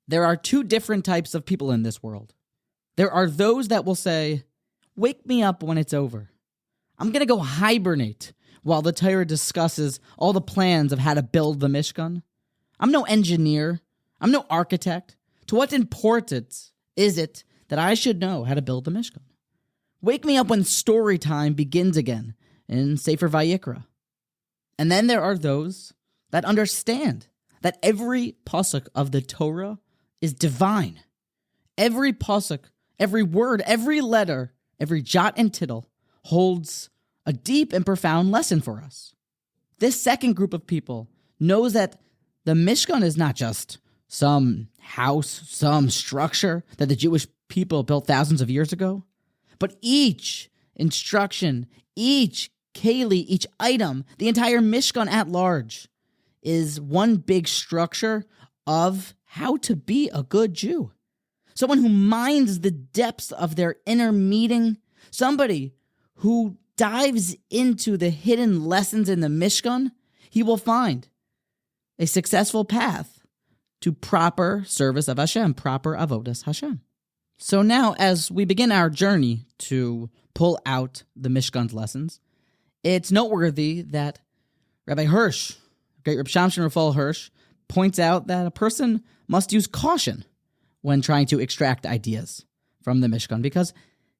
There are two different types of people in this world. There are those that will say, wake me up when it's over. I'm going to go hibernate while the Torah discusses all the plans of how to build the Mishkan. I'm no engineer. I'm no architect. To what importance is it that I should know how to build the Mishkan? Wake me up when story time begins again in Sefer Vayikra. And then there are those that understand that every pasuk of the Torah is divine. Every pasuk, every word, every letter, every jot and tittle holds a deep and profound lesson for us. This second group of people knows that the Mishkan is not just some house, some structure that the Jewish people built thousands of years ago, but each instruction, each keli, each item, the entire Mishkan at large is one big structure of how to be a good Jew. Someone who minds the depths of their inner meaning, somebody who dives into the hidden lessons in the Mishkan, he will find a successful path to proper service of Hashem, proper avodas Hashem. So now, as we begin our journey to pull out the Mishkan's lessons, it's noteworthy that Rabbi Hirsch, great Reb Shamshon Raphael Hirsch, points out that a person must use caution when trying to extract ideas from the Mishkan, because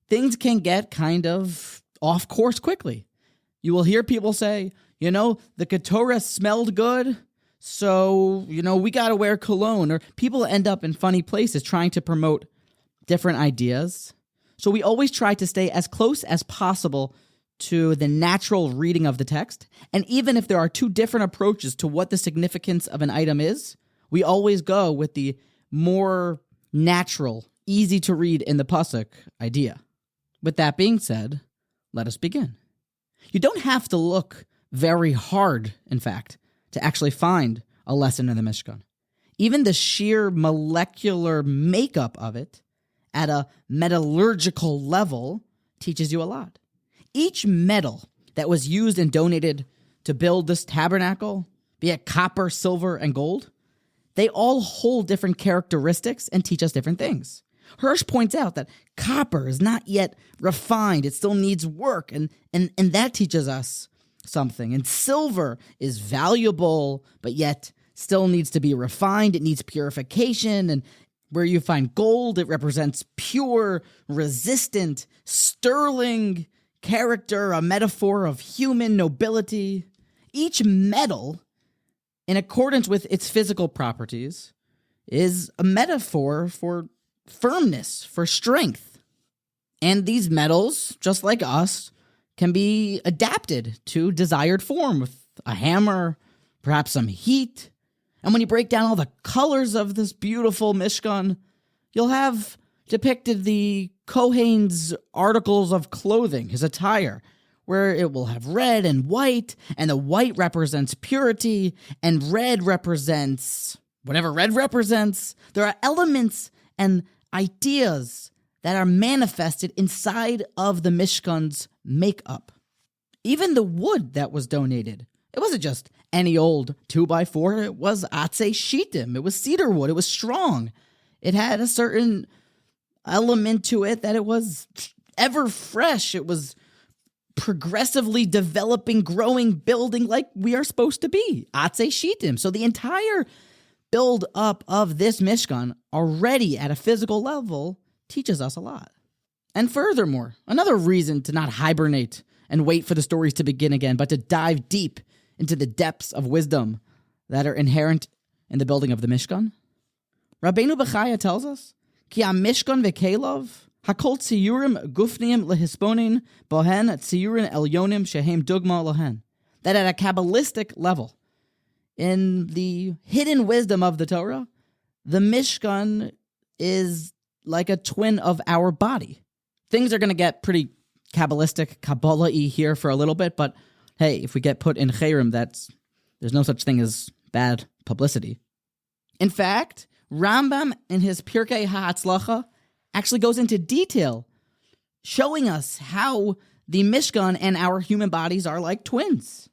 things can get kind of off course quickly. You will hear people say, the Ketorah smelled good, so, we got to wear cologne. Or people end up in funny places trying to promote different ideas. So we always try to stay as close as possible to the natural reading of the text. And even if there are two different approaches to what the significance of an item is, we always go with the more natural, easy to read in the pasuk idea. With that being said, let us begin. You don't have to look very hard, in fact, to actually find a lesson in the Mishkan. Even the sheer molecular makeup of it at a metallurgical level teaches you a lot. Each metal that was used and donated to build this tabernacle, be it copper, silver, and gold, they all hold different characteristics and teach us different things. Hirsch points out that copper is not yet refined. It still needs work, and that teaches us something. And silver is valuable, but yet still needs to be refined. It needs purification. And where you find gold, it represents pure, resistant, sterling character, a metaphor of human nobility. Each metal, in accordance with its physical properties, is a metaphor for firmness, for strength. And these metals, just like us, can be adapted to desired form with a hammer, perhaps some heat. And when you break down all the colors of this beautiful Mishkan, you'll have depicted the Kohen's articles of clothing, his attire, where it will have red and the white represents purity, and red represents whatever red represents. There are elements and ideas that are manifested inside of the Mishkan's makeup. Even the wood that was donated, it wasn't just any old 2x4, it was atzei shitim, it was cedar wood, it was strong. It had a certain element to it that it was ever fresh, it was progressively developing, growing, building like we are supposed to be, atzei shitim. So the entire build up of this Mishkan already at a physical level teaches us a lot. And furthermore, another reason to not hibernate and wait for the stories to begin again, but to dive deep into the depths of wisdom that are inherent in the building of the Mishkan. Rabbeinu Bechaya tells us, Ki ha-Mishkan v'kelov, hakol tziyurim gufnim lehisponin bohen tziyurin elyonim shehem dugma lohen. That at a kabbalistic level, in the hidden wisdom of the Torah, the Mishkan is like a twin of our body. Things are going to get pretty kabbalistic, Kabbalah-y here for a little bit, but hey, if we get put in chayrim, there's no such thing as bad publicity. In fact, Rambam in his Pirkei HaHatzlacha actually goes into detail, showing us how the Mishkan and our human bodies are like twins.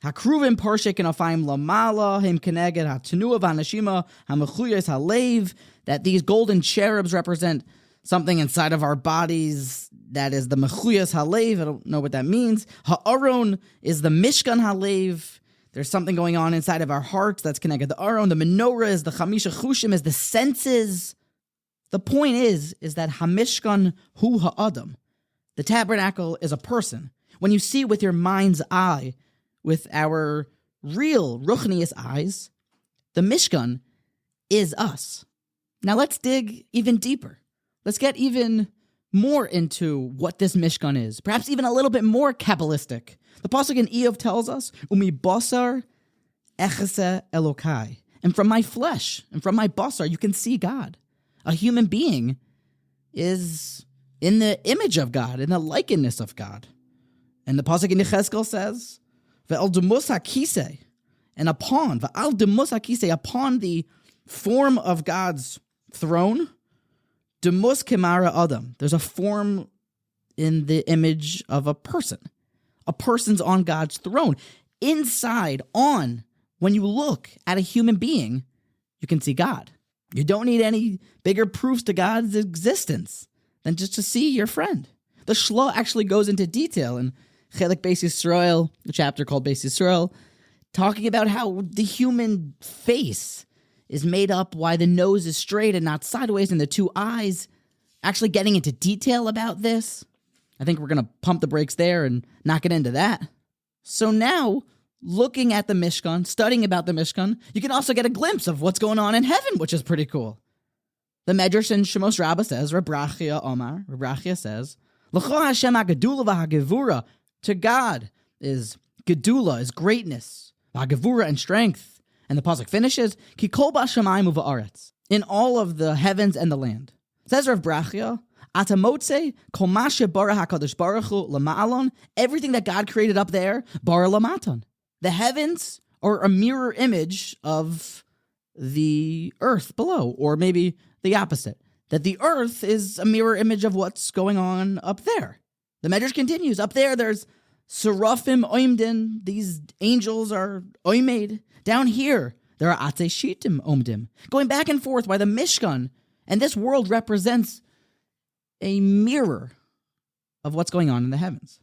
Hakruvim parshik kenafayim lamala him keneged hatenua v'hanashima hamechuyos halev. That these golden cherubs represent something inside of our bodies that is the mechuyos halev. I don't know what that means. Ha'aron is the Mishkan halev. There's something going on inside of our hearts that's connected to Aron. The menorah is the chamisha chushim, is the senses. The point is that Hamishkan hu ha'adam. The tabernacle is a person. When you see with your mind's eye, with our real ruchnius eyes, the Mishkan is us. Now let's dig even deeper. Let's get even more into what this Mishkan is. Perhaps even a little bit more kabbalistic. The pasuk in Eov tells us, "Umi basar echase Elokai," and from my flesh and from my basar you can see God. A human being is in the image of God, in the likeness of God. And the pasuk in Yechezkel says, "Ve'al demus hakisei," and upon ve'al demus hakisei, upon the form of God's throne, demus kemara adam. There's a form in the image of a person. A person's on God's throne. Inside, when you look at a human being, you can see God. You don't need any bigger proofs to God's existence than just to see your friend. The Shla actually goes into detail in Chelik Beis Yisrael, a chapter called Beis Yisrael, talking about how the human face is made up why the nose is straight and not sideways, and the two eyes, actually getting into detail about this. I think we're going to pump the brakes there and not get into that. So now, looking at the Mishkan, studying about the Mishkan, you can also get a glimpse of what's going on in heaven, which is pretty cool. The Medrash in Shemos Rabbah says, Rebrachia Omar, Rebrachia says, L'cho Hashem ha-gedula v'ha-gevura. To God is gedula, is greatness, v'ha-gevura and strength. And the pasuk finishes, Ki kol b'shamayim u'va'aretz, in all of the heavens and the land. Says Rav Brachia, Atamotze kol ma shebara hakadosh baruch hu lama'alon, everything that God created up there, bara lamaton. The heavens are a mirror image of the earth below, or maybe the opposite, that the earth is a mirror image of what's going on up there. The Medrash continues, up there's seraphim oimdin, these angels are oimed. Down here, there are atzei shitim omdim, going back and forth by the Mishkan, and this world represents a mirror of what's going on in the heavens.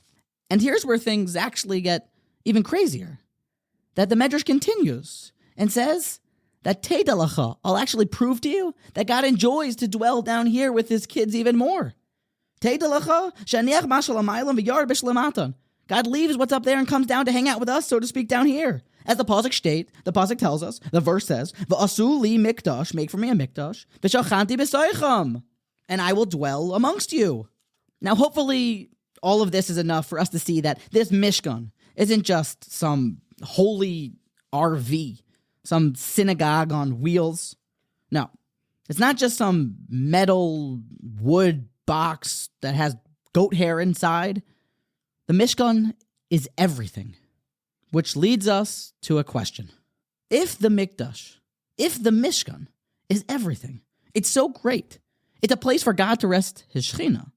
And here's where things actually get even crazier. That the Medrash continues and says that Teidalacha, I'll actually prove to you that God enjoys to dwell down here with his kids even more. Teidalacha, shaniach mashal amaylam v'yar b'shlematan. God leaves what's up there and comes down to hang out with us, so to speak, down here. As the pasuk state, the pasuk tells us, the verse says, "V'asu li mikdash, make for me a mikdash, v'shachanti b'soicham, and I will dwell amongst you." Now, hopefully, all of this is enough for us to see that this Mishkan isn't just some holy RV, some synagogue on wheels. No, it's not just some metal wood box that has goat hair inside. The Mishkan is everything, which leads us to a question. If the Mikdash, if the Mishkan is everything, it's so great, it's a place for God to rest his Shekhinah,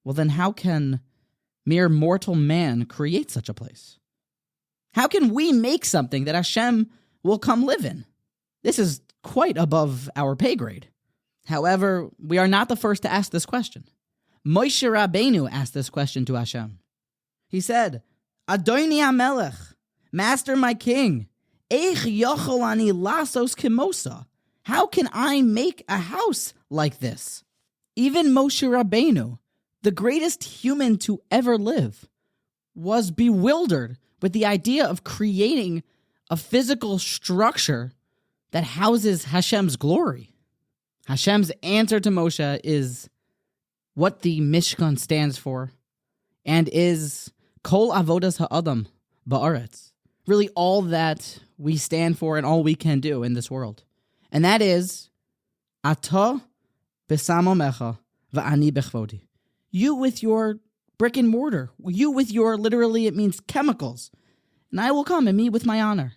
well then how can mere mortal man create such a place? How can we make something that Hashem will come live in? This is quite above our pay grade. However, we are not the first to ask this question. Moshe Rabbeinu asked this question to Hashem. He said, Adoni HaMelech, Master my King, Eich yochol ani lasos kimosa. How can I make a house like this? Even Moshe Rabbeinu, the greatest human to ever live, was bewildered with the idea of creating a physical structure that houses Hashem's glory. Hashem's answer to Moshe is what the Mishkan stands for, and is Kol Avodas Ha'adam Ba'aretz. Really all that we stand for and all we can do in this world. And that is Ata Besamomecha Va'ani Bechvodi. You with your brick and mortar. You with your, literally it means chemicals. And I will come and meet with my honor.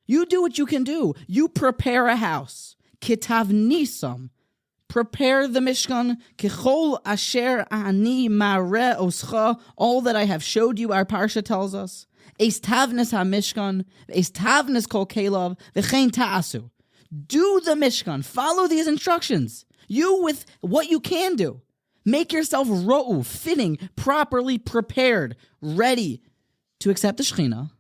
You do what you can do. You prepare a house. Kitav Nisam. Prepare the Mishkan, kichol asher ani mare oscha, all that I have showed you, our parsha tells us. Eis tavnes ha-Mishkan, eis tavnes kol kelav, v'chein ta'asu. Do the Mishkan, follow these instructions. You with what you can do. Make yourself ro'u, fitting, properly prepared, ready to accept the Shekhinah,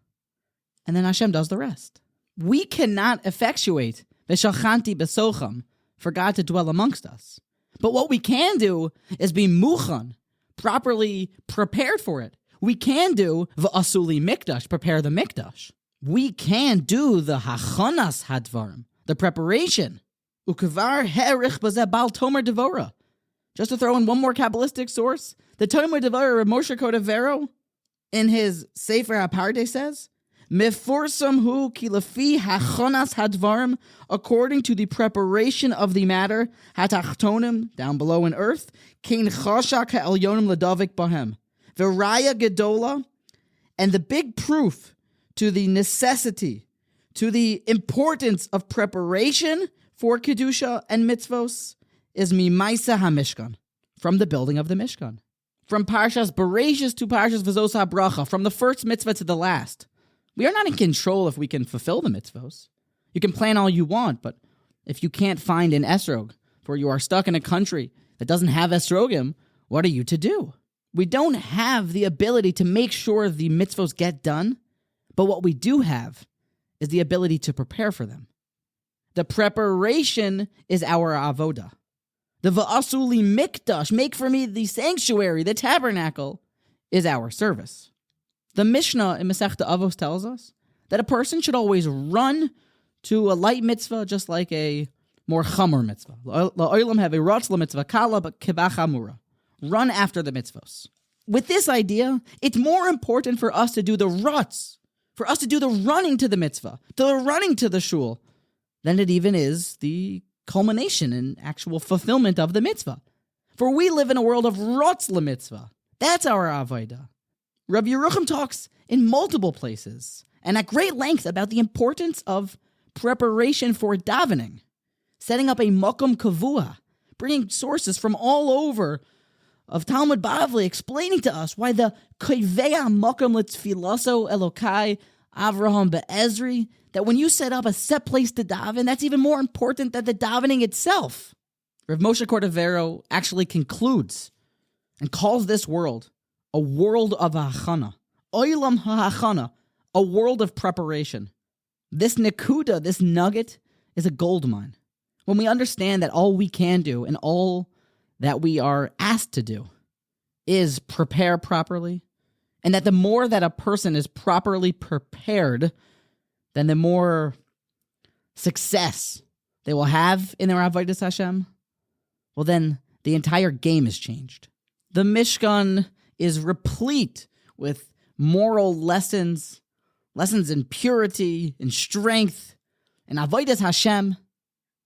and then Hashem does the rest. We cannot effectuate v'shachanti besocham, for God to dwell amongst us. But what we can do is be muchan, properly prepared for it. We can do v'asuli mikdash, prepare the mikdash. We can do the hachanas hadvarim, the preparation. Ukvar herich bazeh bal tomer devora. Just to throw in one more kabbalistic source, the Tomer Dvar of Moshe Cordovero, in his Sefer HaParde says, Meforsam hu ki lefi hachonas hadvarim, according to the preparation of the matter, hatachtonim, down below in earth, kein chashak ha'elyonim ledavik bahem, v'raya gedola, and the big proof to the necessity, to the importance of preparation for Kedusha and mitzvos, is mimaisa ha-Mishkan, from the building of the Mishkan. From Parshas Bereshis to Parshas V'zos HaBracha, from the first mitzvah to the last. We are not in control if we can fulfill the mitzvos. You can plan all you want, but if you can't find an esrog, for you are stuck in a country that doesn't have esrogim, what are you to do? We don't have the ability to make sure the mitzvos get done, but what we do have is the ability to prepare for them. The preparation is our avodah. The va'asuli mikdash, make for me the sanctuary, the tabernacle, is our service. The Mishnah in Masechta Avos tells us that a person should always run to a light mitzvah just like a more chamor mitzvah. La'olam have a ratz mitzvah kala but kibach amura. Run after the mitzvos. With this idea, it's more important for us to do the ratz, for us to do the running to the mitzvah, the running to the shul, than it even is the culmination and actual fulfillment of the mitzvah. For we live in a world of ratz mitzvah. That's our avodah. Rabbi Yerucham talks in multiple places and at great length about the importance of preparation for davening, setting up a makom kavua, bringing sources from all over of Talmud Bavli, explaining to us why the koivea makom litzfilaso elokai Avraham be'ezri, that when you set up a set place to daven, that's even more important than the davening itself. Rav Moshe Cordovero actually concludes and calls this world a world of hachana, oilam ha'achana, a world of preparation. This nekuda, this nugget, is a gold mine. When we understand that all we can do and all that we are asked to do is prepare properly, and that the more that a person is properly prepared, then the more success they will have in their avodas Hashem, well then the entire game is changed. The Mishkan is replete with moral lessons in purity, in strength, in avodas Hashem.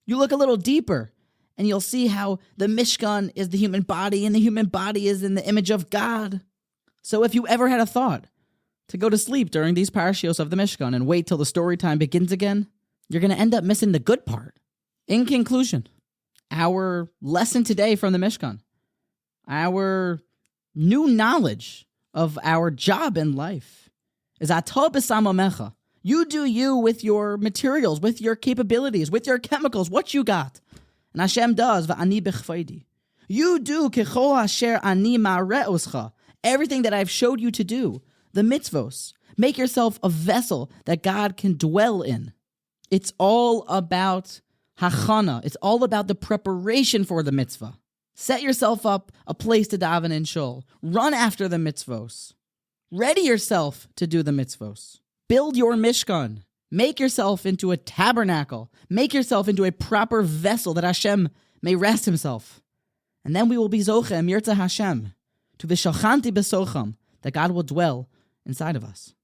You look a little deeper, and you'll see how the Mishkan is the human body, and the human body is in the image of God. So if you ever had a thought to go to sleep during these parshios of the Mishkan and wait till the story time begins again, you're going to end up missing the good part. In conclusion, our lesson today from the Mishkan, our new knowledge of our job in life, is atah b'samamecha. You do you with your materials, with your capabilities, with your chemicals, what you got. And Hashem does, va'ani b'chfaydi. You do kechol asher ani ma'areh oscha, everything that I've showed you to do, the mitzvos. Make yourself a vessel that God can dwell in. It's all about hachana. It's all about the preparation for the mitzvah. Set yourself up a place to daven in shul. Run after the mitzvos. Ready yourself to do the mitzvos. Build your Mishkan. Make yourself into a tabernacle. Make yourself into a proper vessel that Hashem may rest himself. And then we will be zoche mirza Hashem, to v'shachanti besocham, that God will dwell inside of us.